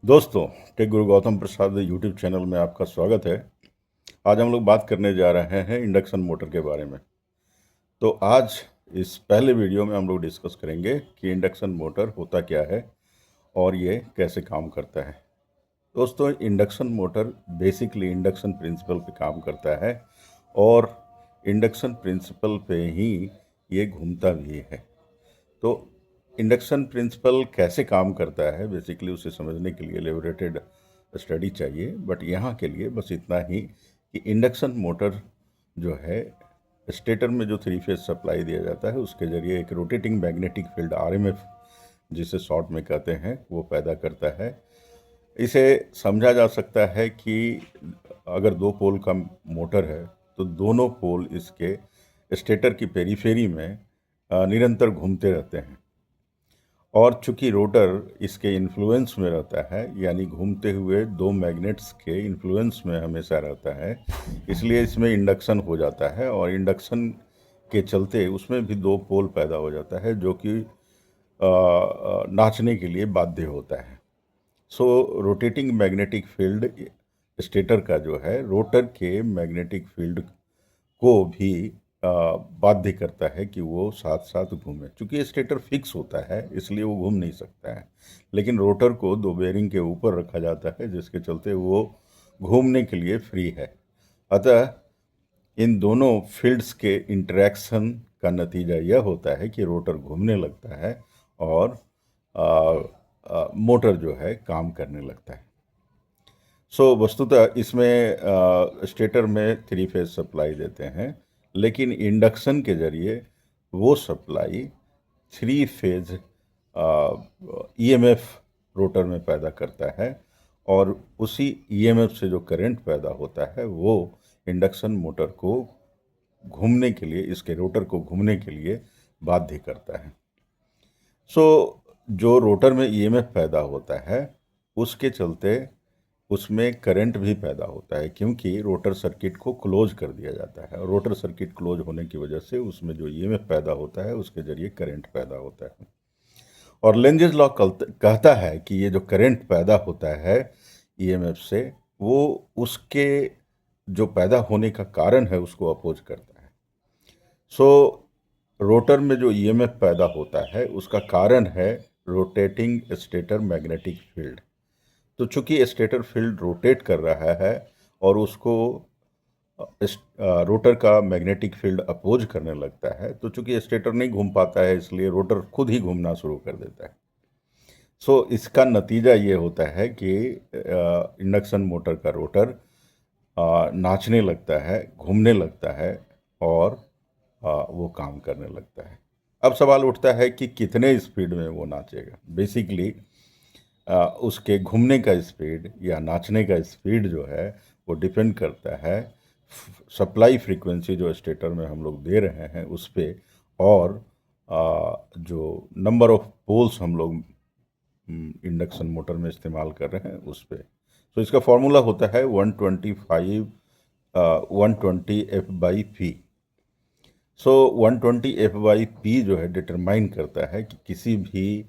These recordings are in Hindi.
दोस्तों, टेक गुरु गौतम प्रसाद यूट्यूब चैनल में आपका स्वागत है। आज हम लोग बात करने जा रहे हैं इंडक्शन मोटर के बारे में। तो आज इस पहले वीडियो में हम लोग डिस्कस करेंगे कि इंडक्शन मोटर होता क्या है और ये कैसे काम करता है। दोस्तों, induction motor basically induction principal पे काम करता है और इंडक्शन प्रिंसिपल पे ही ये घूमता भी है। तो इंडक्शन प्रिंसिपल कैसे काम करता है, बेसिकली उसे समझने के लिए एलेबोरेटेड स्टडी चाहिए, बट यहाँ के लिए बस इतना ही कि इंडक्शन मोटर जो है स्टेटर में जो थ्री फेज सप्लाई दिया जाता है उसके जरिए एक रोटेटिंग मैग्नेटिक फील्ड आरएमएफ, जिसे शॉर्ट में कहते हैं, वो पैदा करता है। इसे समझा जा सकता है कि अगर दो पोल का मोटर है तो दोनों पोल इसके स्टेटर की पेरीफेरी में निरंतर घूमते रहते हैं और चूंकि रोटर इसके इन्फ्लुएंस में रहता है, यानी घूमते हुए दो मैग्नेट्स के इन्फ्लुएंस में हमेशा रहता है, इसलिए इसमें इंडक्शन हो जाता है और इंडक्शन के चलते उसमें भी दो पोल पैदा हो जाता है जो कि नाचने के लिए बाध्य होता है। सो रोटेटिंग मैग्नेटिक फील्ड स्टेटर का जो है रोटर के मैग्नेटिक फील्ड को भी बाध्य करता है कि वो साथ साथ घूमे। चूंकि स्टेटर फिक्स होता है इसलिए वो घूम नहीं सकता है, लेकिन रोटर को दो बेरिंग के ऊपर रखा जाता है जिसके चलते वो घूमने के लिए फ्री है। अतः इन दोनों फील्ड्स के इंटरेक्शन का नतीजा यह होता है कि रोटर घूमने लगता है और मोटर जो है काम करने लगता है। सो वस्तुतः इसमें स्टेटर में थ्री फेज सप्लाई देते हैं, लेकिन इंडक्शन के जरिए वो supply three phase EMF rotor में पैदा करता है और उसी ईएमएफ से जो करंट पैदा होता है वो इंडक्शन मोटर को घूमने के लिए, इसके रोटर को घूमने के लिए बाध्य करता है। सो जो रोटर में ईएमएफ पैदा होता है उसके चलते उसमें करंट भी पैदा होता है, क्योंकि रोटर सर्किट को क्लोज कर दिया जाता है और रोटर सर्किट क्लोज होने की वजह से उसमें जो ईएमएफ पैदा होता है उसके जरिए करंट पैदा होता है। और लेंजेस लॉ कहता है कि ये जो करंट पैदा होता है ईएमएफ से, वो उसके जो पैदा होने का कारण है उसको अपोज करता है। सो रोटर में जो ईएमएफ पैदा होता है उसका कारण है रोटेटिंग स्टेटर मैग्नेटिक फील्ड। तो चूंकि स्टेटर फील्ड रोटेट कर रहा है और उसको रोटर का मैग्नेटिक फील्ड अपोज करने लगता है, तो चूंकि स्टेटर नहीं घूम पाता है इसलिए रोटर खुद ही घूमना शुरू कर देता है। सो इसका नतीजा ये होता है कि इंडक्शन मोटर का रोटर नाचने लगता है, घूमने लगता है और वो काम करने लगता है। अब सवाल उठता है कि कितने स्पीड में वो नाचेगा। बेसिकली उसके घूमने का स्पीड या नाचने का स्पीड जो है वो डिपेंड करता है सप्लाई फ्रीक्वेंसी जो स्टेटर में हम लोग दे रहे हैं उस पर, और जो नंबर ऑफ पोल्स हम लोग इंडक्शन मोटर में इस्तेमाल कर रहे हैं उस पर। तो इसका फॉर्मूला होता है 120 F/P। सो 120 F/P जो है डिटरमाइन करता है कि किसी भी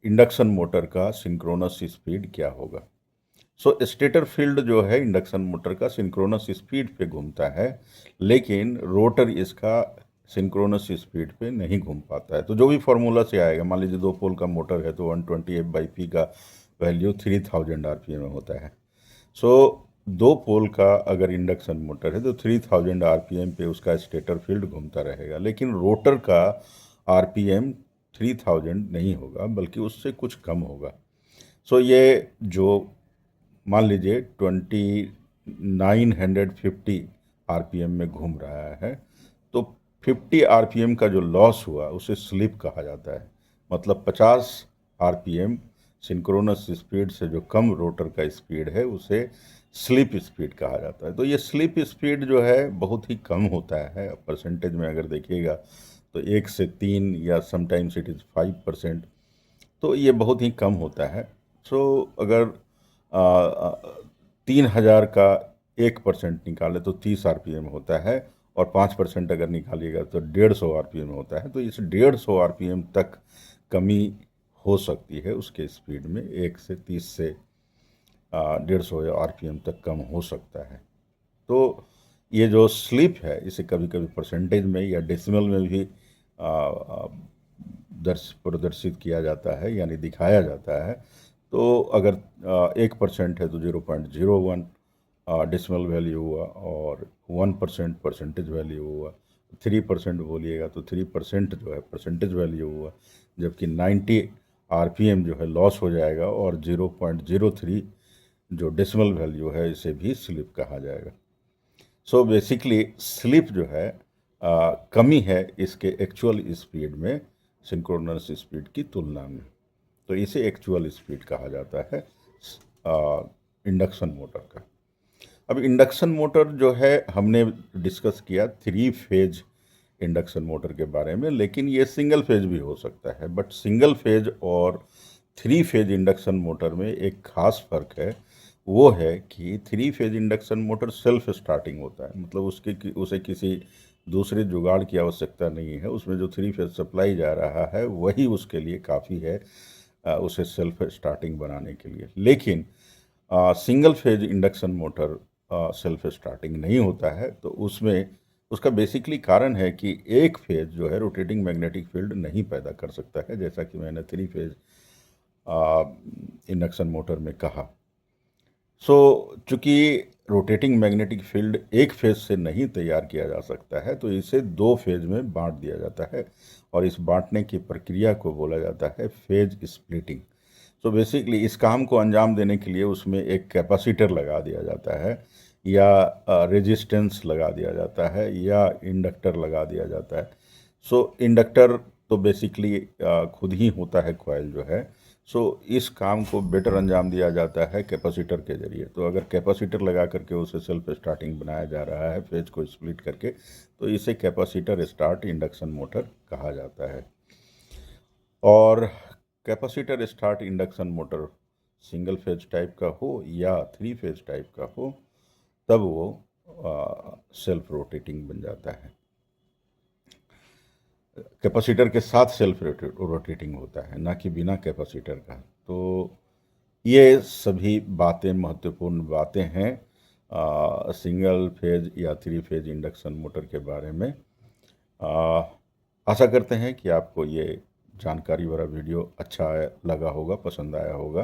इंडक्शन मोटर का सिंक्रोनस स्पीड क्या होगा। सो स्टेटर फील्ड जो है इंडक्शन मोटर का सिंक्रोनस स्पीड पे घूमता है, लेकिन रोटर इसका सिंक्रोनस स्पीड पे नहीं घूम पाता है। तो जो भी फार्मूला से आएगा, मान लीजिए दो पोल का मोटर है तो 120 F/P का वैल्यू 3000 RPM में होता है। सो दो पोल का अगर इंडक्शन मोटर है तो 3000 RPM पे उसका स्टेटर फील्ड घूमता रहेगा, लेकिन रोटर का RPM 3000 नहीं होगा बल्कि उससे कुछ कम होगा। सो ये जो मान लीजिए 2950 RPM में घूम रहा है, तो 50 RPM का जो लॉस हुआ उसे स्लिप कहा जाता है। मतलब 50 RPM सिंक्रोनस स्पीड से जो कम रोटर का स्पीड है उसे स्लिप स्पीड कहा जाता है। तो ये स्लिप स्पीड जो है बहुत ही कम होता है। परसेंटेज में अगर देखिएगा तो 1 से 3 या समटाइम्स इट इज़ 5%, तो ये बहुत ही कम होता है। सो अगर 3000 का 1% निकाले तो 30 RPM होता है और 5% अगर निकालिएगा तो 150 RPM होता है। तो इस 150 RPM तक कमी हो सकती है उसके स्पीड में 1 से 30 से 150 या RPM तक कम हो सकता है। तो ये जो स्लिप है इसे कभी कभी परसेंटेज में या डेसिमल में भी आ, आ, प्रदर्शित किया जाता है, यानी दिखाया जाता है। तो अगर 1% है तो 0.01 डेसिमल वैल्यू हुआ, और 1% परसेंटेज वैल्यू हुआ, 3% बोलिएगा तो 3% जो है परसेंटेज वैल्यू हुआ, जबकि 90 RPM जो है लॉस हो जाएगा, और 0.03 जो डेसिमल वैल्यू है इसे भी स्लिप कहा जाएगा। सो बेसिकली स्लिप जो है कमी है इसके एक्चुअल स्पीड में सिंक्रोनस स्पीड की तुलना में, तो इसे एक्चुअल स्पीड कहा जाता है इंडक्शन मोटर का। अब इंडक्शन मोटर जो है हमने डिस्कस किया 3 फेज इंडक्शन मोटर के बारे में, लेकिन ये सिंगल फेज भी हो सकता है। बट सिंगल फेज और 3 फेज इंडक्शन मोटर में एक खास फर्क है, वो है कि 3 phase induction motor self starting होता है, मतलब उसे किसी दूसरे जुगाड़ की आवश्यकता नहीं है। उसमें जो 3 फेज सप्लाई जा रहा है वही उसके लिए काफ़ी है उसे सेल्फ स्टार्टिंग बनाने के लिए। लेकिन single phase induction motor self starting नहीं होता है, तो उसमें उसका बेसिकली कारण है कि एक फेज जो है रोटेटिंग मैग्नेटिक फील्ड नहीं पैदा कर सकता है, जैसा कि मैंने 3 फेज इंडक्शन मोटर में कहा। सो चूंकि रोटेटिंग मैग्नेटिक फील्ड एक फेज से नहीं तैयार किया जा सकता है, तो इसे 2 फेज में बांट दिया जाता है, और इस बांटने की प्रक्रिया को बोला जाता है फेज स्प्लिटिंग। तो बेसिकली इस काम को अंजाम देने के लिए उसमें एक कैपेसिटर लगा दिया जाता है, या रेजिस्टेंस लगा दिया जाता है, या इंडक्टर लगा दिया जाता है। सो इंडक्टर तो बेसिकली खुद ही होता है कॉइल जो है। सो इस काम को बेटर अंजाम दिया जाता है कैपेसिटर के जरिए। तो अगर कैपेसिटर लगा करके उसे सेल्फ स्टार्टिंग बनाया जा रहा है फेज को स्प्लिट करके, तो इसे कैपेसिटर स्टार्ट इंडक्शन मोटर कहा जाता है। और capacitor start induction motor single phase type का हो या 3 फेज टाइप का हो, तब वो सेल्फ रोटेटिंग बन जाता है। कैपेसिटर के साथ सेल्फ रोटेटिंग होता है, ना कि बिना कैपेसिटर का। तो ये सभी बातें महत्वपूर्ण बातें हैं सिंगल फेज या 3 फेज इंडक्शन मोटर के बारे में। आशा करते हैं कि आपको ये जानकारी भरा वीडियो अच्छा लगा होगा, पसंद आया होगा।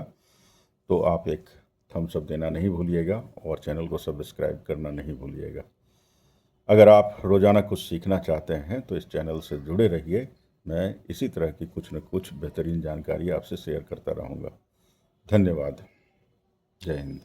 तो आप एक थम्स अप देना नहीं भूलिएगा, और चैनल को सब्सक्राइब करना नहीं भूलिएगा। अगर आप रोज़ाना कुछ सीखना चाहते हैं तो इस चैनल से जुड़े रहिए। मैं इसी तरह की कुछ न कुछ बेहतरीन जानकारी आपसे शेयर करता रहूँगा। धन्यवाद। जय हिंद।